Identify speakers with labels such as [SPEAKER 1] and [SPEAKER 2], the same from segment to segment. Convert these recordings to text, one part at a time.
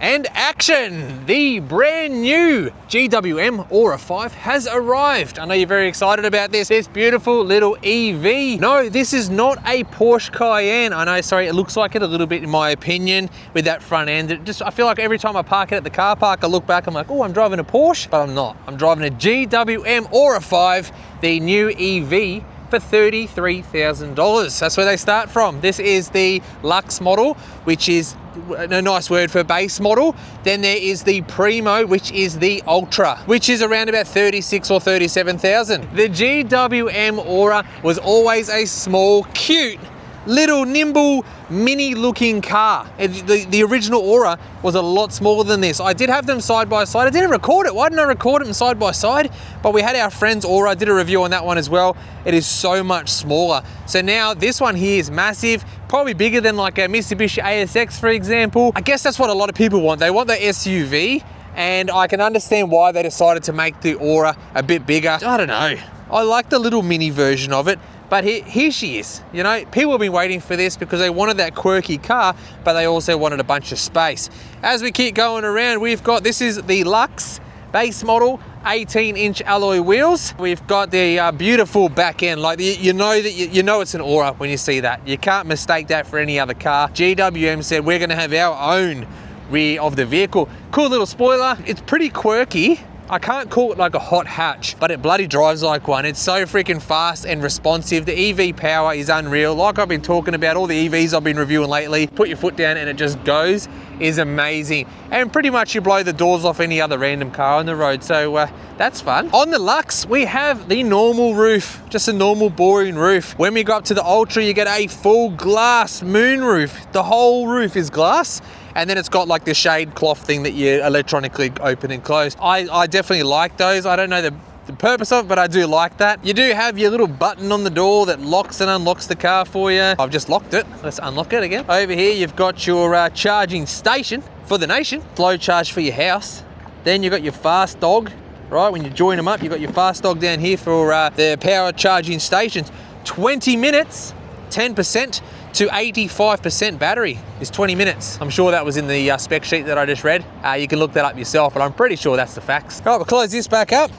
[SPEAKER 1] And action! The brand new GWM Ora 5 has arrived. I know you're very excited about this. This beautiful little EV. No, this is not a Porsche Cayenne. I know, sorry, it looks like it a little bit in my opinion with that front end. I feel like every time I park it at the car park, I look back, I'm like, oh, I'm driving a Porsche, but I'm not. I'm driving a GWM Ora 5, the new EV, for $33,000. That's where they start from. This is the Luxe model, which is a nice word for base model. Then there is the Primo, which is the Ultra, which is around about 36 or 37,000. The GWM Ora was always a small, cute, little nimble mini looking car. The original Ora was a lot smaller than this. I did have them side by side. I didn't record it. Why didn't I record them side by side? But we had our friend's Ora. I did a review on that one as well. It is so much smaller. So now this one here is massive, probably bigger than like a Mitsubishi ASX, for example. I guess that's what a lot of people want. They want the SUV, and I can understand why they decided to make the Ora a bit bigger. I don't know. I like the little mini version of it. But here she is. You know, people have been waiting for this because they wanted that quirky car, but they also wanted a bunch of space. As we keep going around, we've got, this is the Luxe base model, 18-inch alloy wheels. We've got the beautiful back end. Like you know it's an Ora when you see that. You can't mistake that for any other car. GWM said we're going to have our own rear of the vehicle. Cool little spoiler. It's pretty quirky. I can't call it like a hot hatch, but it bloody drives like one. It's so freaking fast and responsive. The EV power is unreal. Like I've been talking about, all the EVs I've been reviewing lately, put your foot down and it just goes, is amazing. And pretty much you blow the doors off any other random car on the road. So that's fun. On the Luxe, we have the normal roof, just a normal boring roof. When we go up to the Ultra, you get a full glass moon roof. The whole roof is glass. And then it's got like the shade cloth thing that you electronically open and close. I definitely like those. I don't know the purpose of it, but I do like that. You do have your little button on the door that locks and unlocks the car for you. I've just locked it. Let's unlock it again. Over here, you've got your charging station for the nation. Flow charge for your house. Then you've got your fast dog, right? When you join them up, you've got your fast dog down here for the power charging stations. 20 minutes, 10%. to 85% battery is 20 minutes. I'm sure that was in the spec sheet that I just read. You can look that up yourself, but I'm pretty sure that's the facts. All right, we'll close this back up.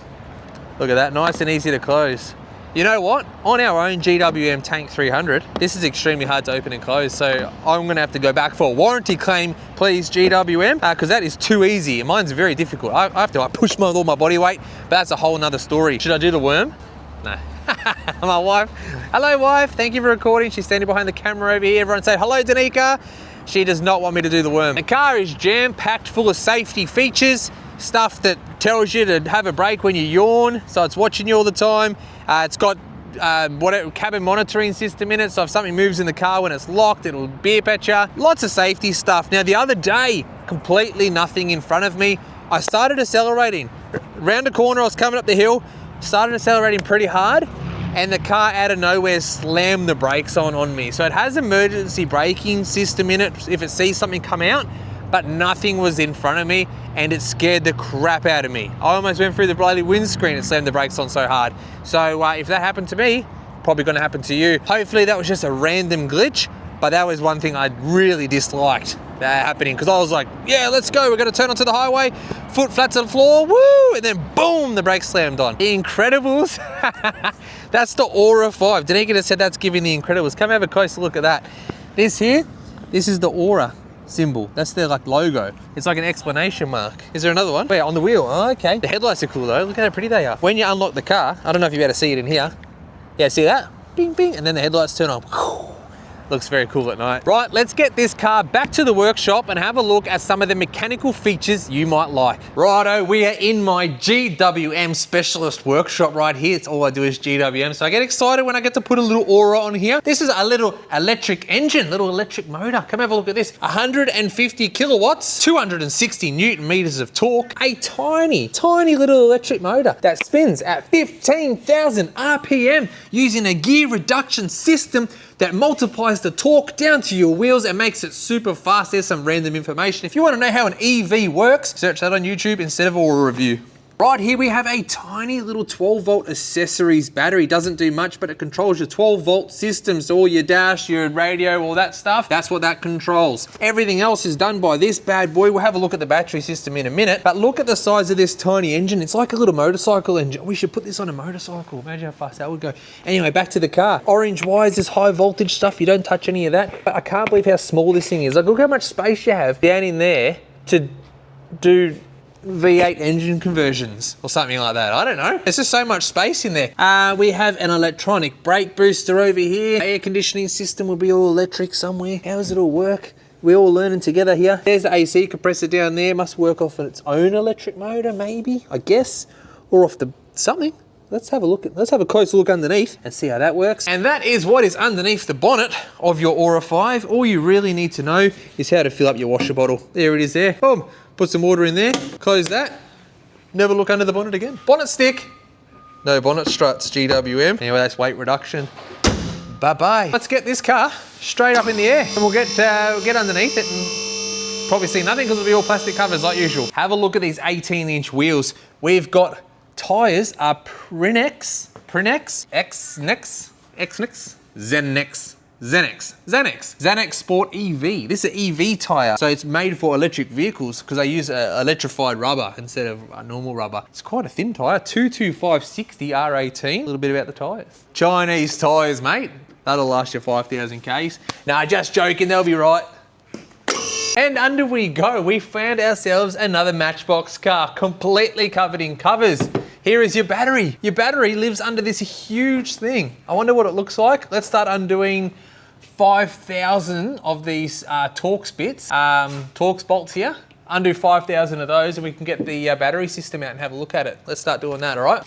[SPEAKER 1] Look at that, nice and easy to close. You know what? On our own GWM Tank 300, this is extremely hard to open and close, so I'm gonna have to go back for a warranty claim, please, GWM, because that is too easy. Mine's very difficult. I have to push with all my body weight, but that's a whole nother story. Should I do the worm? No. My wife. Hello, wife. Thank you for recording. She's standing behind the camera over here. Everyone say hello, Danica. She does not want me to do the worm. The car is jam-packed full of safety features, stuff that tells you to have a break when you yawn, so it's watching you all the time. It's got cabin monitoring system in it, so if something moves in the car when it's locked, it'll beep at you. Lots of safety stuff. Now, the other day, completely nothing in front of me. I started accelerating. Round the corner, I was coming up the hill, started accelerating pretty hard, and the car out of nowhere slammed the brakes on me. So it has emergency braking system in it if it sees something come out, but nothing was in front of me, and it scared the crap out of me. I almost went through the bloody windscreen. It slammed the brakes on so hard. So if that happened to me, probably gonna happen to you. Hopefully that was just a random glitch, but that was one thing I really disliked that happening, because I was like, yeah, let's go, we're gonna turn onto the highway, foot flat to the floor, woo, and then boom, the brakes slammed on. The Incredibles, that's the Ora 5. Danica just said that's giving the Incredibles. Come have a closer look at that. This here, this is the Ora symbol. That's their like logo. It's like an exclamation mark. Is there another one? Wait, on the wheel, oh, okay. The headlights are cool though, look how pretty they are. When you unlock the car, I don't know if you're able to see it in here. Yeah, see that? Bing, bing, and then the headlights turn on. Looks very cool at night. Right, let's get this car back to the workshop and have a look at some of the mechanical features you might like. Righto, we are in my GWM specialist workshop right here. It's all I do is GWM, so I get excited when I get to put a little Ora on here. This is a little electric engine, little electric motor. Come have a look at this. 150 kilowatts, 260 Newton meters of torque, a tiny, tiny little electric motor that spins at 15,000 RPM using a gear reduction system that multiplies the torque down to your wheels and makes it super fast. There's some random information. If you want to know how an EV works, search that on YouTube instead of a review. Right here we have a tiny little 12 volt accessories battery. Doesn't do much, but it controls your 12 volt system. So all your dash, your radio, all that stuff, that's what that controls. Everything else is done by this bad boy. We'll have a look at the battery system in a minute, but look at the size of this tiny engine. It's like a little motorcycle engine. We should put this on a motorcycle. Imagine how fast that would go. Anyway, back to the car. Orange wires, this high voltage stuff. You don't touch any of that. But I can't believe how small this thing is. Like, look how much space you have down in there to do V8 engine conversions or something like that. I don't know. There's just so much space in there. We have an electronic brake booster over here. Air conditioning system will be all electric somewhere. How does it all work? We're all learning together here. There's the AC compressor down there. Must work off its own electric motor, maybe, I guess, or off the something. Let's have a close look underneath and see how that works. And that is what is underneath the bonnet of your Ora 5. All you really need to know is how to fill up your washer bottle. There it is there. Boom. Put some water in there, close that. Never look under the bonnet again. Bonnet stick. No bonnet struts, GWM. Anyway, that's weight reduction. Bye-bye. Let's get this car straight up in the air and we'll get underneath it and probably see nothing because it'll be all plastic covers like usual. Have a look at these 18-inch wheels. We've got tyres are Xenex, Xenex Sport EV. This is an EV tyre, so it's made for electric vehicles because they use electrified rubber instead of normal rubber. It's quite a thin tyre, 225/60 R18. A little bit about the tyres. Chinese tyres, mate. That'll last you 5,000 Ks. Nah, just joking, they'll be right. And under we go, we found ourselves another Matchbox car, completely covered in covers. Here is your battery. Your battery lives under this huge thing. I wonder what it looks like. Let's start undoing 5,000 of these Torx bits, Torx bolts here. Undo 5,000 of those and we can get the battery system out and have a look at it. Let's start doing that, all right?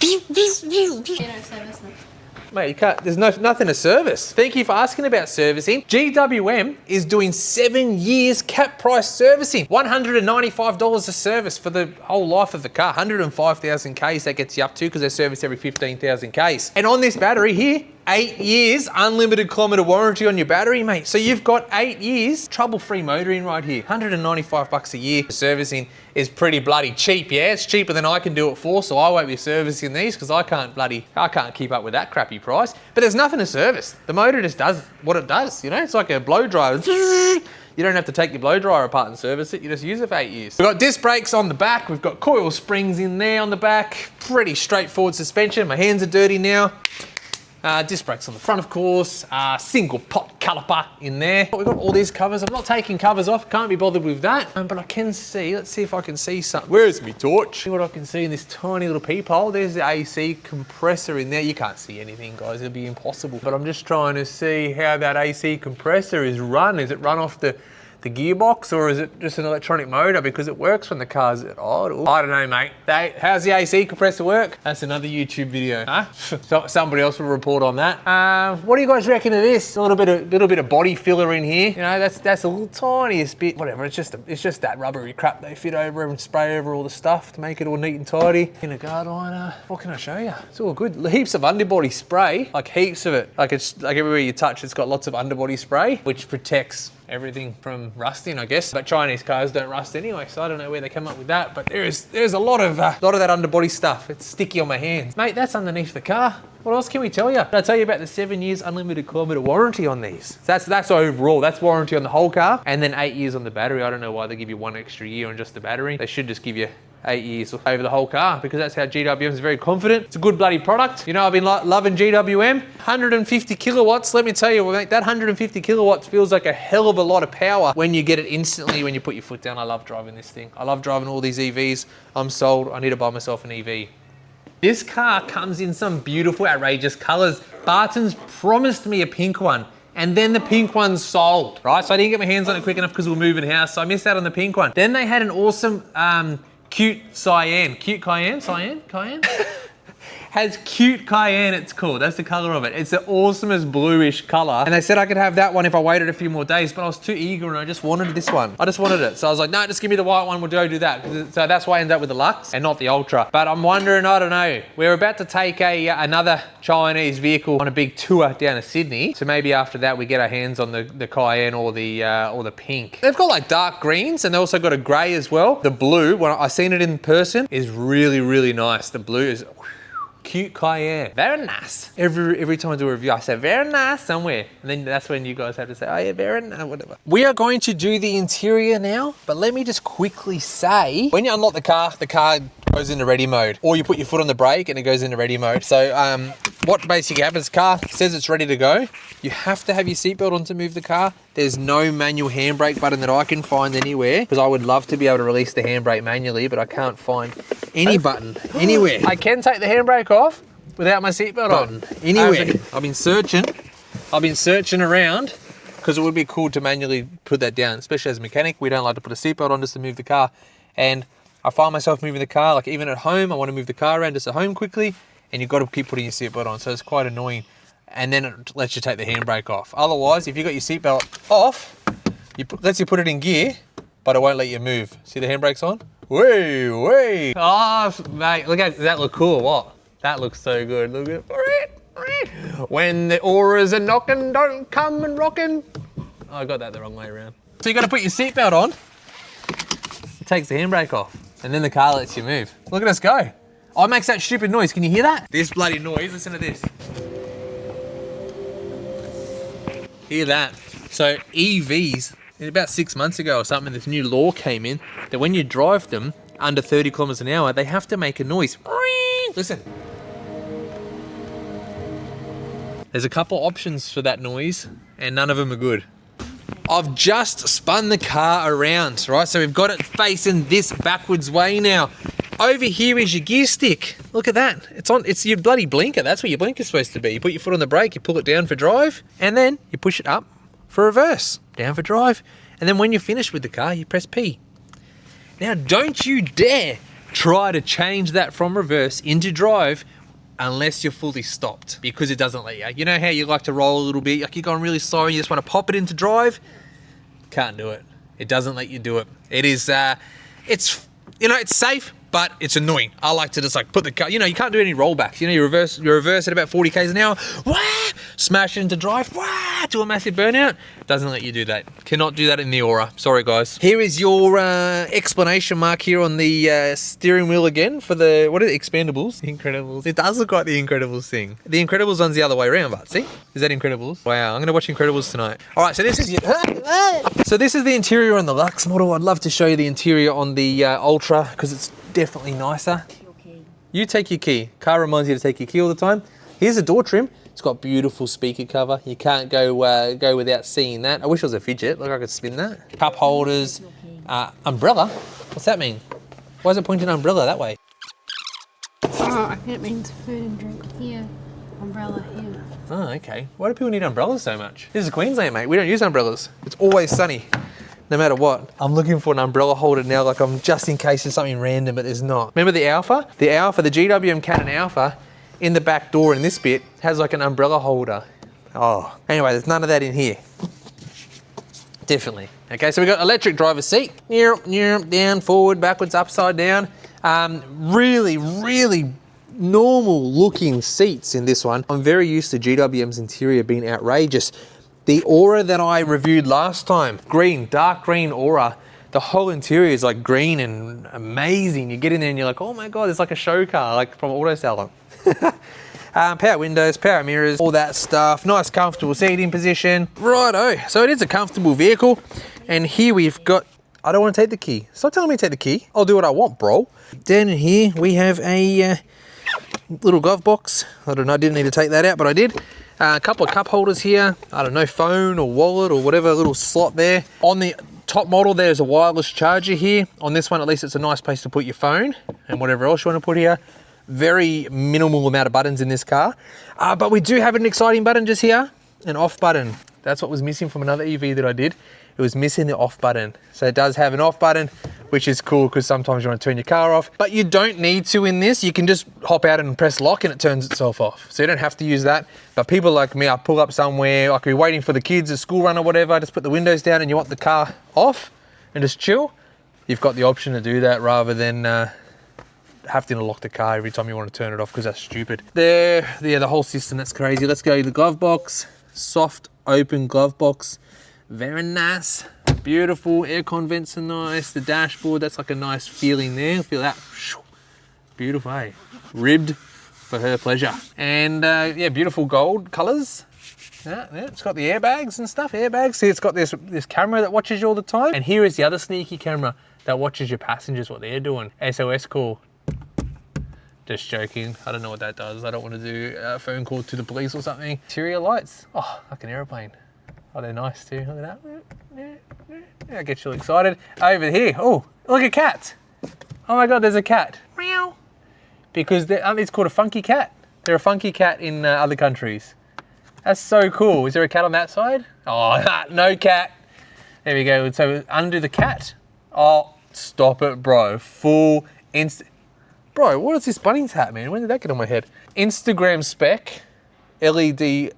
[SPEAKER 1] Mate, you can't, there's nothing to service. Thank you for asking about servicing. GWM is doing 7 years cap price servicing. $195 a service for the whole life of the car. 105,000 Ks that gets you up to because they service every 15,000 Ks. And on this battery here, 8 years unlimited kilometre warranty on your battery, mate. So you've got 8 years trouble-free motoring right here. 195 bucks a year. Servicing is pretty bloody cheap, yeah? It's cheaper than I can do it for, so I won't be servicing these because I can't keep up with that crappy price. But there's nothing to service. The motor just does what it does, you know? It's like a blow dryer. You don't have to take your blow dryer apart and service it. You just use it for 8 years. We've got disc brakes on the back. We've got coil springs in there on the back. Pretty straightforward suspension. My hands are dirty now. Disc brakes on the front, of course. Single pot caliper in there. We've got all these covers. I'm not taking covers off. Can't be bothered with that. But I can see. Let's see if I can see something. Where's my torch? See what I can see in this tiny little peephole. There's the AC compressor in there. You can't see anything, guys. It'd be impossible. But I'm just trying to see how that AC compressor is run. Is it run off the gearbox or is it just an electronic motor because it works when the car's at idle? I don't know, mate. How's the AC compressor work? That's another YouTube video, huh? Somebody else will report on that. What do you guys reckon of this? A little bit of body filler in here. You know, that's a little tiniest bit. Whatever. It's just that rubbery crap they fit over and spray over all the stuff to make it all neat and tidy. In a guard liner. What can I show you? It's all good. Heaps of underbody spray, like heaps of it. Like it's like everywhere you touch, it's got lots of underbody spray, which protects everything from rusting, I guess. But Chinese cars don't rust anyway, so I don't know where they come up with that. But there's a lot of that underbody stuff. It's sticky on my hands. Mate, that's underneath the car. What else can we tell you? Did I tell you about the 7 years unlimited kilometre warranty on these? That's overall. That's warranty on the whole car. And then 8 years on the battery. I don't know why they give you 1 extra year on just the battery. They should just give you 8 years over the whole car because that's how GWM is very confident. It's a good bloody product. You know, I've been loving GWM. 150 kilowatts. Let me tell you, mate, that 150 kilowatts feels like a hell of a lot of power when you get it instantly when you put your foot down. I love driving this thing. I love driving all these EVs. I'm sold. I need to buy myself an EV. This car comes in some beautiful, outrageous colors. Barton's promised me a pink one. And then the pink one sold, right? So I didn't get my hands on it quick enough because we were moving house. So I missed out on the pink one. Then they had an awesome, cute cyan. Cute cayenne? Cyan? has cute cayenne, it's called. That's the color of it. It's the awesomest bluish color. And they said I could have that one if I waited a few more days, but I was too eager and I just wanted this one. I just wanted it. So I was like, no, just give me the white one, we'll go do that. So that's why I ended up with the Lux and not the Ultra. But I'm wondering, I don't know, we're about to take another Chinese vehicle on a big tour down to Sydney. So maybe after that we get our hands on the cayenne or the pink. They've got like dark greens and they also got a gray as well. The blue, when I seen it in person, is really, really nice. The blue is cute cayenne. Very nice. Every time I do a review, I say very nice somewhere. And then that's when you guys have to say, oh yeah, very nice, whatever. We are going to do the interior now, but let me just quickly say, when you unlock the car goes into ready mode, or you put your foot on the brake and it goes into ready mode. So what basically happens, car says it's ready to go. You have to have your seatbelt on to move the car. There's no manual handbrake button that I can find anywhere, because I would love to be able to release the handbrake manually, but I can't find any button anywhere. I can take the handbrake off without my seatbelt on. Anywhere. I've been searching around, because it would be cool to manually put that down, especially as a mechanic. We don't like to put a seatbelt on just to move the car. And I find myself moving the car, like even at home, I want to move the car around just at home quickly, and you've got to keep putting your seatbelt on. So it's quite annoying. And then it lets you take the handbrake off. Otherwise, if you've got your seatbelt off, lets you put it in gear, but it won't let you move. See the handbrake's on? Whee! Oh, mate, look at that. Look cool. What? That looks so good. Look at it. When the Oras are knocking, don't come and rocking. Oh, I got that the wrong way around. So you got to put your seatbelt on. It takes the handbrake off, and then the car lets you move. Look at us go. Oh, it makes that stupid noise. Can you hear that? This bloody noise. Listen to this. Hear that? So EVs, about 6 months ago or something, this new law came in that when you drive them under 30 kilometers an hour, they have to make a noise. Listen. There's a couple options for that noise and none of them are good. I've just spun the car around, right? So we've got it facing this backwards way now. Over here is your gear stick. Look at that. It's your bloody blinker. That's what your blinker's supposed to be. You put your foot on the brake, you pull it down for drive, and then you push it up for reverse. Down for drive. And then when you're finished with the car, you press P. Now, don't you dare try to change that from reverse into drive unless you're fully stopped, because it doesn't let you. You know how you like to roll a little bit, like you're going really slow and you just want to pop it into drive? Can't do it. It doesn't let you do it. It is, it's safe, but it's annoying. I like to just like put the car, you can't do any rollbacks. You reverse at about 40 k's an hour, wah, smash it into drive, wah, do a massive burnout. Doesn't let you do that. Cannot do that in the Ora. Sorry, guys. Here is your explanation mark here on the steering wheel again for the, what are the Expendables? The Incredibles. It does look like the Incredibles thing. The Incredibles one's the other way around, but see? Is that Incredibles? Wow, I'm gonna watch Incredibles tonight. All right, so this is so this is the interior on the Lux model. I'd love to show you the interior on the Ultra, because it's definitely nicer. You take your key. Car reminds you to take your key all the time. Here's a door trim. It's got beautiful speaker cover. You can't go without seeing that. I wish it was a fidget. Look, I could spin that. Cup holders, umbrella. What's that mean? Why is it pointing umbrella that way?
[SPEAKER 2] Oh, it means food and drink here. Umbrella here.
[SPEAKER 1] Oh, okay. Why do people need umbrellas so much? This is Queensland, mate. We don't use umbrellas. It's always sunny, no matter what. I'm looking for an umbrella holder now, like I'm just in case there's something random, but there's not. Remember the Alpha? The GWM Canon Alpha, in the back door in this bit, has like an umbrella holder. Oh, anyway, there's none of that in here. Definitely. Okay, so we've got electric driver's seat. Down, forward, backwards, upside down. Really, really normal looking seats in this one. I'm very used to GWM's interior being outrageous. The Ora that I reviewed last time, green, dark green Ora, the whole interior is like green and amazing. You get in there and you're like, oh my God, it's like a show car, like from Auto Salon. Power windows, power mirrors, all that stuff. Nice comfortable seating position. Righto, so it is a comfortable vehicle. And here we've got, I don't want to take the key. Stop telling me to take the key. I'll do what I want, bro. Down in here, we have a little glove box. I don't know, I didn't need to take that out, but I did. A couple of cup holders here. I don't know, phone or wallet or whatever, little slot there. On the top model, there's a wireless charger here. On this one, at least it's a nice place to put your phone and whatever else you want to put here. Very minimal amount of buttons in this car. But we do have an exciting button just here, an off button. That's what was missing from another EV that I did. it was missing the off button. So it does have an off button, which is cool because sometimes you want to turn your car off, but you don't need to in this. You can just hop out and press lock and it turns itself off. So you don't have to use that. But people like me, I pull up somewhere, I could be waiting for the kids at school run or whatever, just put the windows down and you want the car off and just chill. You've got the option to do that rather than having to lock the car every time you want to turn it off because that's stupid. There, yeah, the whole system, that's crazy. Let's go to the glove box. Soft, open glove box. Very nice. Beautiful. Aircon vents are nice. The dashboard, that's like a nice feeling there. Feel that. Beautiful, eh? Ribbed for her pleasure. And yeah, beautiful gold colours. Yeah, it's got the airbags and stuff. Airbags. See, it's got this camera that watches you all the time. And here is the other sneaky camera that watches your passengers, what they're doing. SOS call. Just joking. I don't know what that does. I don't want to do a phone call to the police or something. Interior lights. Oh, like an aeroplane. Oh, they're nice too. Look at that. That gets you all excited. Over here. Oh, look at cats. Oh my God, there's a cat. Meow. Because it's called a funky cat. They're a funky cat in other countries. That's so cool. Is there a cat on that side? Oh, no cat. There we go. So undo the cat. Oh, stop it, bro. Full instant. Bro, what is this Bunnings hat, man? When did that get on my head? Instagram spec LED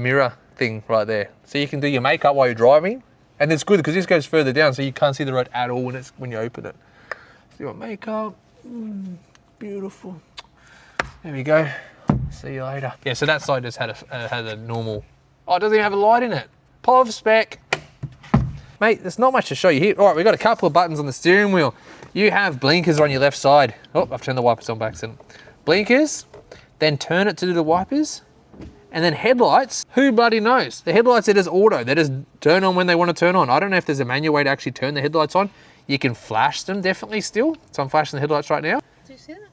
[SPEAKER 1] mirror thing right there. So you can do your makeup while you're driving. And it's good because this goes further down so you can't see the road at all when you open it. So you got makeup. Beautiful. There we go. See you later. Yeah, so that side just had a normal... Oh, it doesn't even have a light in it. POV spec. Mate, there's not much to show you here. All right, we've got a couple of buttons on the steering wheel. You have blinkers on your left side. Oh, I've turned the wipers on by accident. Blinkers, then turn it to do the wipers, and then headlights. Who bloody knows? The headlights, they're just auto. They just turn on when they want to turn on. I don't know if there's a manual way to actually turn the headlights on. You can flash them definitely still. So I'm flashing the headlights right now.
[SPEAKER 2] Do you see that?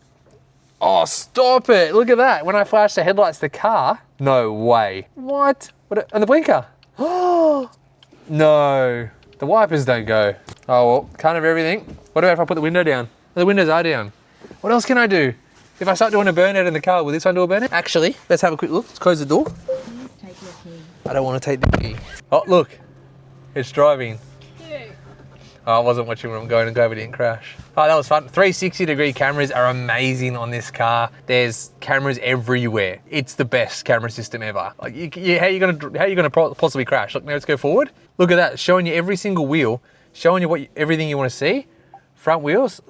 [SPEAKER 1] Oh, stop it. Look at that. When I flash the headlights, the car, no way. What? And the blinker. Oh, no. The wipers don't go. Oh, well, can't have everything. What about if I put the window down? The windows are down. What else can I do? If I start doing a burnout in the car, will this one do a burnout? Actually, let's have a quick look. Let's close the door.
[SPEAKER 2] Please take your key.
[SPEAKER 1] I don't want to take the key. Oh, look. It's driving.
[SPEAKER 2] Cute.
[SPEAKER 1] Oh, I wasn't watching when I'm going and glad we didn't crash. Oh, that was fun. 360-degree cameras are amazing on this car. There's cameras everywhere. It's the best camera system ever. Like, how are you gonna possibly crash? Look, now let's go forward. Look at that, showing you every single wheel, showing you everything you want to see. Front wheels,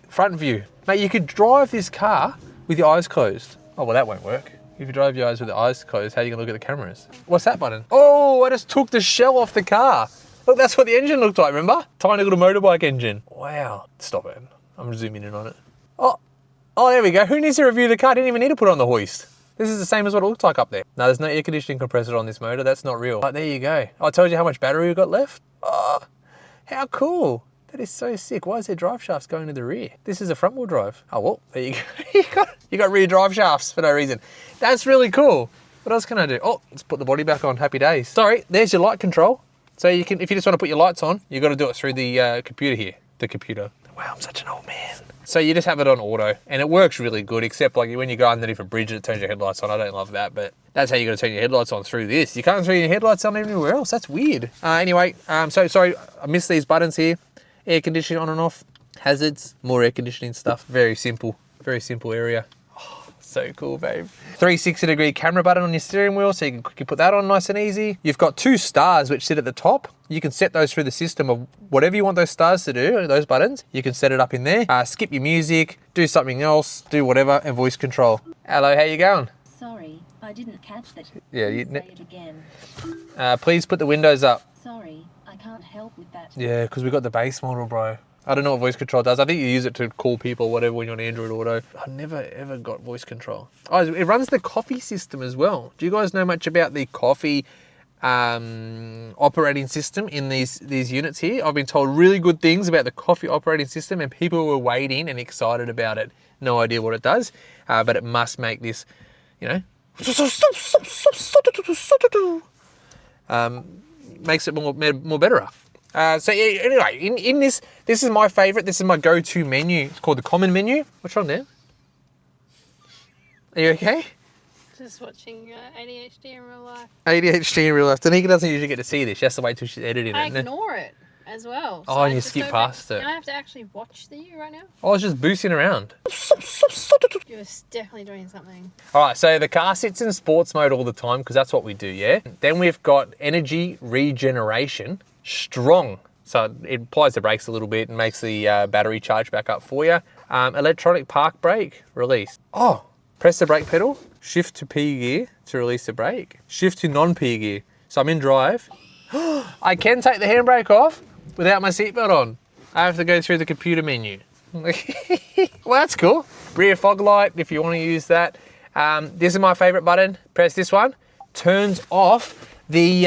[SPEAKER 1] front view. Mate, you could drive this car with your eyes closed. Oh, well, that won't work. If you drive your eyes with the eyes closed, how are you gonna look at the cameras? What's that button? Oh, I just took the shell off the car. Look, that's what the engine looked like, remember? Tiny little motorbike engine. Wow. Stop it. I'm zooming in on it. Oh, there we go. Who needs to review the car? Didn't even need to put on the hoist. This is the same as what it looks like up there. No, there's no air conditioning compressor on this motor. That's not real. But there you go. I told you how much battery we got left. Oh, how cool. That is so sick. Why is there drive shafts going to the rear? This is a front wheel drive. Oh, well, there you go. you got rear drive shafts for no reason. That's really cool. What else can I do? Oh, let's put the body back on. Happy days. Sorry, there's your light control. So you can, if you just want to put your lights on, you got to do it through the computer here. The computer. Wow, I'm such an old man. So you just have it on auto and it works really good, except like when you go underneath a bridge, it turns your headlights on. I don't love that, but that's how you're gonna turn your headlights on, through this. You can't turn your headlights on anywhere else. That's weird. Anyway, so sorry, I missed these buttons here. Air conditioning on and off, hazards, more air conditioning stuff. Very simple area. So cool, babe. 360-degree camera button on your steering wheel, so you can quickly put that on nice and easy. You've got 2 stars which sit at the top. You can set those through the system of whatever you want those stars to do, those buttons. You can set it up in there. Skip your music, do something else, do whatever, and voice control. Hello, how you going?
[SPEAKER 3] Sorry, I didn't catch that.
[SPEAKER 1] Yeah,
[SPEAKER 3] Please say it again.
[SPEAKER 1] Please put the windows up.
[SPEAKER 3] Sorry, I can't help with that.
[SPEAKER 1] Yeah, because we got the base model, bro. I don't know what voice control does. I think you use it to call people or whatever when you're on Android Auto. I never ever got voice control. Oh, it runs the Coffee system as well. Do you guys know much about the Coffee operating system in these units here? I've been told really good things about the Coffee operating system and people were waiting and excited about it. No idea what it does, but it must make this, you know, makes it more better. So yeah, anyway, in this is my favorite. This is my go-to menu. It's called the common menu. What's wrong there? Are you okay?
[SPEAKER 2] Just watching ADHD in real life.
[SPEAKER 1] ADHD in real life. Danica doesn't usually get to see this. She has to wait till she's editing
[SPEAKER 2] I
[SPEAKER 1] it.
[SPEAKER 2] ignore it as well.
[SPEAKER 1] Oh, and you skip past it.
[SPEAKER 2] I have to actually watch you right now.
[SPEAKER 1] I was just boosting around.
[SPEAKER 2] You're definitely doing something.
[SPEAKER 1] All right, so the car sits in sports mode all the time because that's what we do, yeah? Then we've got energy regeneration, strong. So it applies the brakes a little bit and makes the battery charge back up for you. Electronic park brake, release. Oh, press the brake pedal, shift to P gear to release the brake, shift to non-P gear. So I'm in drive. I can take the handbrake off without my seatbelt on. I have to go through the computer menu. Well, that's cool. Rear fog light, if you want to use that. This is my favorite button. Press this one. Turns off the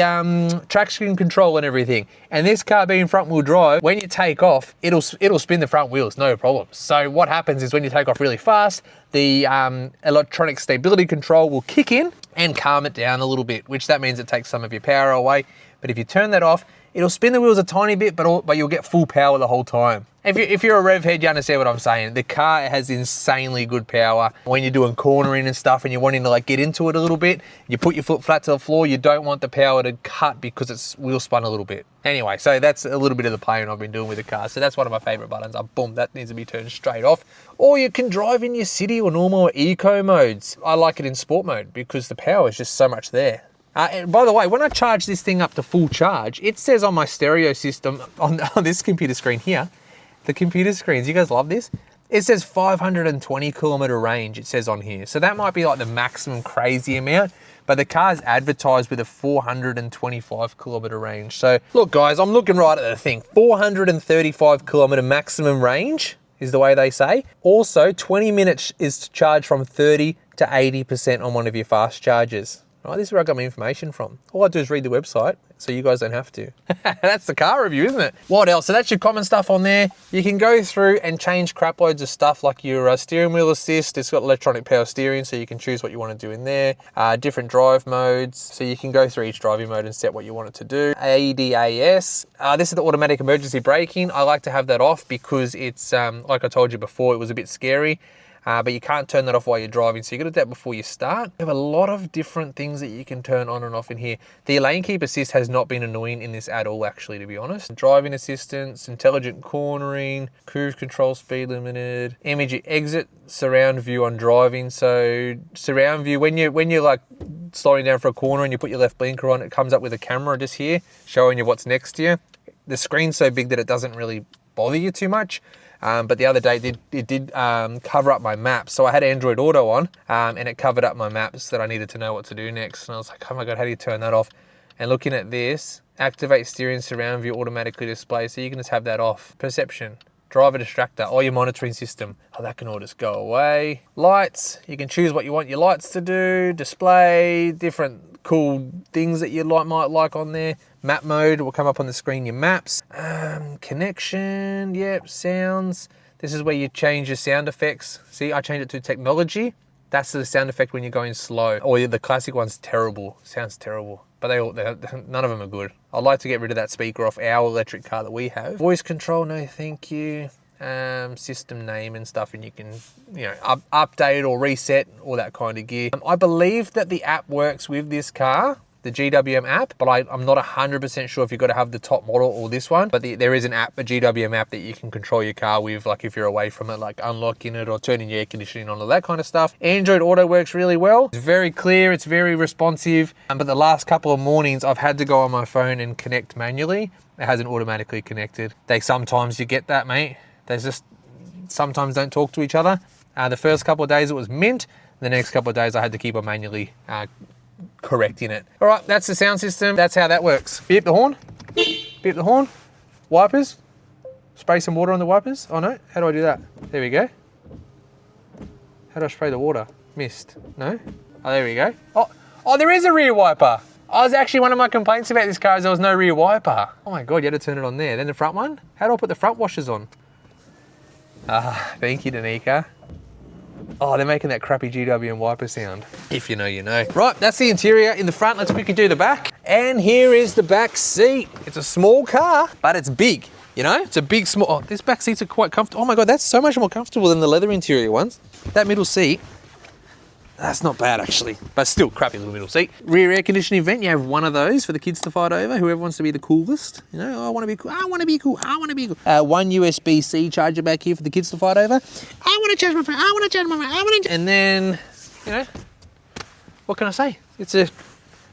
[SPEAKER 1] traction control and everything. And this car being front wheel drive, when you take off, it'll spin the front wheels, no problem. So what happens is when you take off really fast, the electronic stability control will kick in and calm it down a little bit, which that means it takes some of your power away. But if you turn that off, it'll spin the wheels a tiny bit, but you'll get full power the whole time. If you're a rev head, you understand what I'm saying. The car has insanely good power. When you're doing cornering and stuff and you're wanting to like get into it a little bit, you put your foot flat to the floor, you don't want the power to cut because it's wheel spun a little bit. Anyway, so that's a little bit of the playing I've been doing with the car. So that's one of my favorite buttons. Boom, that needs to be turned straight off. Or you can drive in your city or normal or eco modes. I like it in sport mode because the power is just so much there. And by the way, when I charge this thing up to full charge, it says on my stereo system, on this computer screen here, the computer screens, you guys love this? It says 520 kilometer range, it says on here. So that might be like the maximum crazy amount, but the car's advertised with a 425 kilometer range. So look guys, I'm looking right at the thing. 435 kilometer maximum range is the way they say. Also, 20 minutes is to charge from 30 to 80% on one of your fast chargers. Right, this is where I got my information from. All I do is read the website, so you guys don't have to. That's the car review, isn't it? What else? So that's your common stuff on there. You can go through and change crap loads of stuff like your steering wheel assist. It's got electronic power steering, so you can choose what you want to do in there. Different drive modes, so you can go through each driving mode and set what you want it to do. ADAS. This is the automatic emergency braking. I like to have that off because it's, like I told you before, it was a bit scary. But you can't turn that off while you're driving, so you got to do that before you start. You have a lot of different things that you can turn on and off in here. The lane keep assist has not been annoying in this at all, actually, to be honest. Driving assistance, intelligent cornering, cruise control, speed limited, image exit, surround view on driving. So surround view, when you're like slowing down for a corner and you put your left blinker on, it comes up with a camera just here showing you what's next to you. The screen's so big that it doesn't really bother you too much. But the other day it did cover up my maps. So I had Android Auto on and it covered up my maps that I needed to know what to do next. And I was like, oh my God, how do you turn that off? And looking at this, activate steering surround view automatically display. So you can just have that off. Perception, driver distractor, or your monitoring system. Oh, that can all just go away. Lights, you can choose what you want your lights to do. Display, different cool things that you might like on there. Map mode will come up on the screen, your maps. Connection, yep, sounds. This is where you change your sound effects. See, I changed it to technology. That's the sound effect when you're going slow. Or the classic one's terrible, sounds terrible. But none of them are good. I'd like to get rid of that speaker off our electric car that we have. Voice control, no thank you. System name and stuff, and you can, update or reset, all that kind of gear. I believe that the app works with this car, the GWM app, but I'm not 100% sure if you've got to have the top model or this one. But there is an app, a GWM app, that you can control your car with, like if you're away from it, like unlocking it or turning your air conditioning on, all that kind of stuff. Android Auto works really well. It's very clear, it's very responsive. But the last couple of mornings, I've had to go on my phone and connect manually. It hasn't automatically connected. Sometimes you get that, mate. They just sometimes don't talk to each other. The first couple of days it was mint. The next couple of days I had to keep on manually correcting it. All right, that's the sound system. That's how that works. Beep the horn. Beep the horn. Wipers. Spray some water on the wipers. Oh no, how do I do that? There we go. How do I spray the water? Mist. No? Oh, there we go. Oh, there is a rear wiper. I was actually, one of my complaints about this car is there was no rear wiper. Oh my God, you had to turn it on there. Then the front one? How do I put the front washers on? Thank you, Danica. Oh, they're making that crappy GWM wiper sound. If you know, you know. Right, that's the interior in the front. Let's quickly do the back. And here is the back seat. It's a small car, but it's big. It's a big, small, oh, these back seats are quite comfortable. Oh my God, that's so much more comfortable than the leather interior ones. That middle seat, That's not bad actually, but still crappy little middle seat. Rear air conditioning vent, you have one of those for the kids to fight over, whoever wants to be the coolest. You know, I want to be cool, I want to be cool, I want to be cool. One USB-C charger back here for the kids to fight over. I want to charge my phone, I want to charge my phone, I want to... And then, you know, what can I say? It's a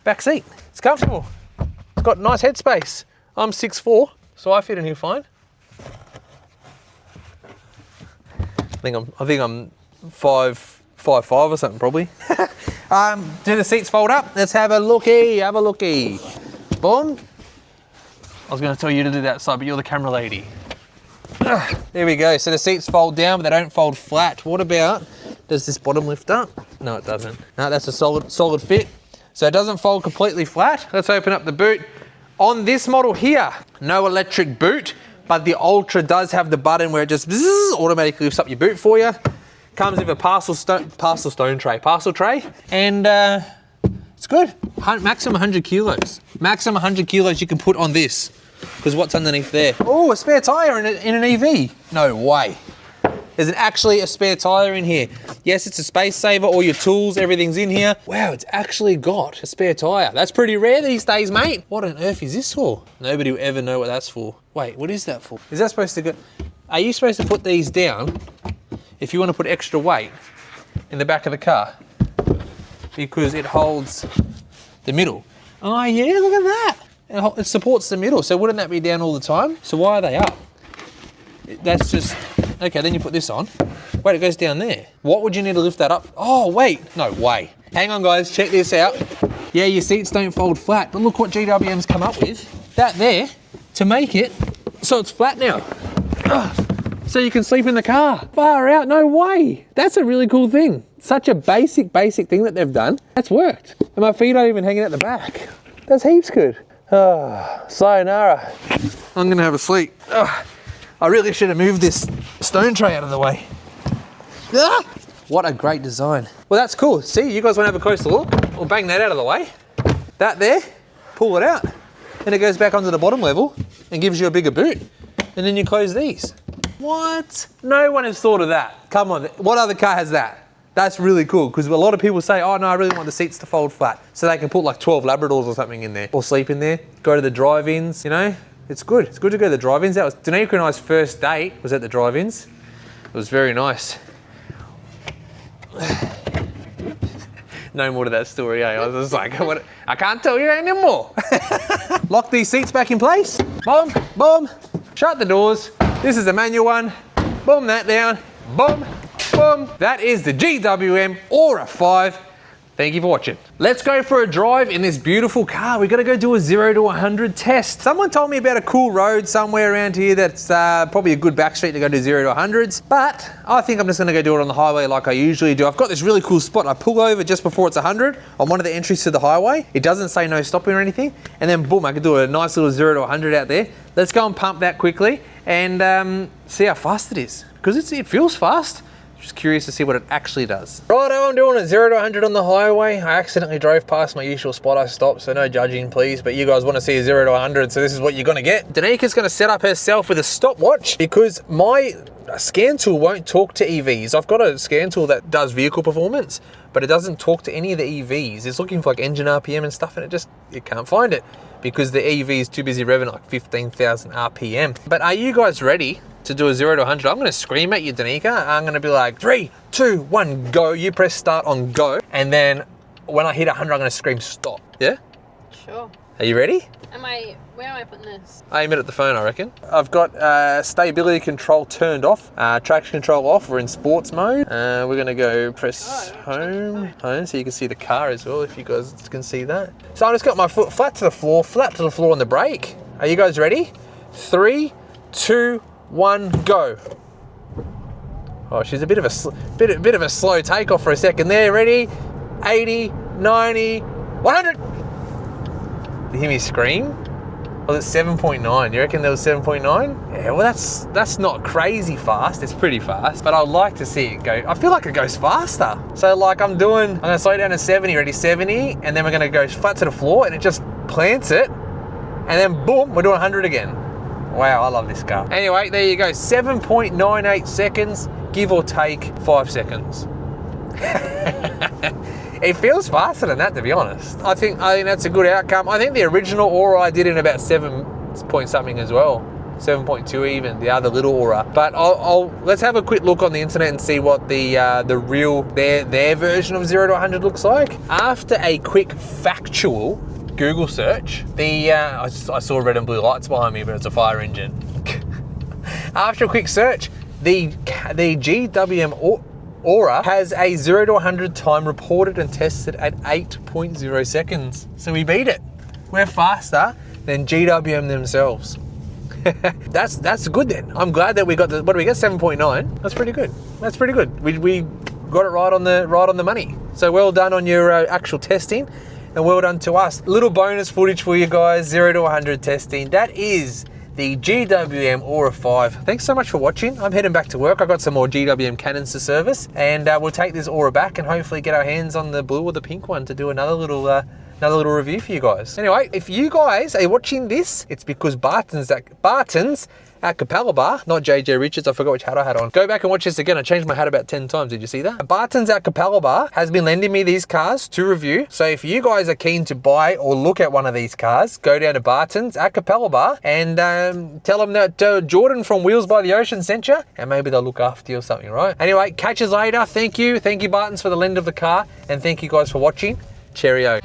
[SPEAKER 1] back seat. It's comfortable. It's got nice headspace. I'm 6'4", so I fit in here fine. I think I'm 5'5" or something probably. Do the seats fold up? Let's have a looky, Boom. I was going to tell you to do that side, but you're the camera lady. There we go. So the seats fold down, but they don't fold flat. What about, does this bottom lift up? No, it doesn't. No, that's a solid fit. So it doesn't fold completely flat. Let's open up the boot. On this model here, no electric boot, but the Ultra does have the button where it just automatically lifts up your boot for you. Comes with a parcel tray, and it's good. Maximum 100 kilos. Maximum 100 kilos you can put on this, because what's underneath there? Oh, a spare tire in an EV. No way. There's actually a spare tire in here. Yes, it's a space saver, all your tools, everything's in here. Wow, it's actually got a spare tire. That's pretty rare these days, mate. What on earth is this for? Nobody will ever know what that's for. Wait, what is that for? Is that supposed to go? Are you supposed to put these down if you want to put extra weight in the back of the car? Because it holds the middle. Oh yeah, look at that. It supports the middle, so wouldn't that be down all the time? So why are they up? That's just, okay, then you put this on. Wait, it goes down there. What would you need to lift that up? Oh, wait, no way. Hang on guys, check this out. Yeah, your seats don't fold flat, but look what GWM's come up with. That there, to make it so it's flat now. So you can sleep in the car. Far out, no way. That's a really cool thing. Such a basic thing that they've done. That's worked. And my feet aren't even hanging at the back. That's heaps good. Sayonara. I'm gonna have a sleep. I really should have moved this stone tray out of the way. What a great design. Well, that's cool. See, you guys want to have a closer look? We'll bang that out of the way. That there, pull it out. And it goes back onto the bottom level and gives you a bigger boot. And then you close these. What? No one has thought of that. Come on, what other car has that? That's really cool, because a lot of people say, oh no, I really want the seats to fold flat. So they can put like 12 Labradors or something in there, or sleep in there, go to the drive-ins, you know? It's good. It's good to go to the drive-ins. That was Danica and I's first date was at the drive-ins. It was very nice. No more to that story, eh? I was just like, what? I can't tell you anymore. Lock these seats back in place. Boom, boom. Shut the doors. This is the manual one. Boom, that down. Boom, boom. That is the GWM Ora 5. Thank you for watching. Let's go for a drive in this beautiful car. We've got to go do a 0 to 100 test. Someone told me about a cool road somewhere around here that's probably a good back street to go do 0 to 100s, but I think I'm just gonna go do it on the highway like I usually do. I've got this really cool spot. I pull over just before it's 100 on one of the entries to the highway. It doesn't say no stopping or anything. And then boom, I can do a nice little 0 to 100 out there. Let's go and pump that quickly and see how fast it is. Because it feels fast. Just curious to see what it actually does. Righto, I'm doing a 0 to 100 on the highway. I accidentally drove past my usual spot I stopped, so no judging please, but you guys want to see a 0 to 100, so this is what you're gonna get. Danica's gonna set up herself with a stopwatch because my scan tool won't talk to EVs. I've got a scan tool that does vehicle performance, but it doesn't talk to any of the EVs. It's looking for like engine RPM and stuff, and it can't find it because the EV is too busy revving like 15,000 RPM. But are you guys ready to do a 0 to 100? I'm gonna scream at you, Danica. I'm gonna be like, 3, 2, 1, go. You press start on go. And then when I hit 100, I'm gonna scream stop. Yeah?
[SPEAKER 2] Sure.
[SPEAKER 1] Are you ready?
[SPEAKER 2] Where am I putting this?
[SPEAKER 1] Aim it at the phone, I reckon. I've got stability control turned off, traction control off. We're in sports mode. We're gonna go press home, so you can see the car as well, if you guys can see that. So I just got my foot flat to the floor on the brake. Are you guys ready? 3, 2, 1, go. Oh, she's a bit of a slow takeoff for a second there. Ready? 80, 90, 100. Did you hear me scream? Was it 7.9? You reckon there was 7.9? Yeah, well that's not crazy fast. It's pretty fast, but I'd like to see it go. I feel like it goes faster. So like I'm gonna slow down to 70, ready? 70, and then we're gonna go flat to the floor and it just plants it. And then boom, we're doing 100 again. Wow, I love this car. Anyway, there you go, 7.98 seconds, give or take 5 seconds. It feels faster than that, to be honest. I think that's a good outcome. I think the original Ora I did in about 7 point something as well. 7.2 even, the other little Ora. But let's have a quick look on the internet and see what the real, their version of 0 to 100 looks like. After a quick factual Google search, I saw red and blue lights behind me, but it's a fire engine. After a quick search, the GWM Ora has a 0 to 100 time reported and tested at 8.0 seconds. So we beat it. We're faster than GWM themselves. That's good then. I'm glad that we got what do we get? 7.9. That's pretty good. That's pretty good. We got it right on the money. So well done on your actual testing, and well done to us. Little bonus footage for you guys. 0 to 100 testing. That is the GWM Ora 5. Thanks so much for watching. I'm heading back to work. I've got some more GWM cannons to service, and we'll take this Ora back and hopefully get our hands on the blue or the pink one to do another little review for you guys. Anyway, if you guys are watching this, it's because Barton's at Capella Bar, not JJ Richards, I forgot which hat I had on. Go back and watch this again. I changed my hat about 10 times. Did you see that? Barton's at Capella Bar has been lending me these cars to review. So if you guys are keen to buy or look at one of these cars, go down to Barton's at Capella Bar and tell them that Jordan from Wheels by the Ocean sent you, and maybe they'll look after you or something, right? Anyway, catch us later. Thank you. Thank you, Barton's, for the lend of the car, and thank you guys for watching. Cheerio.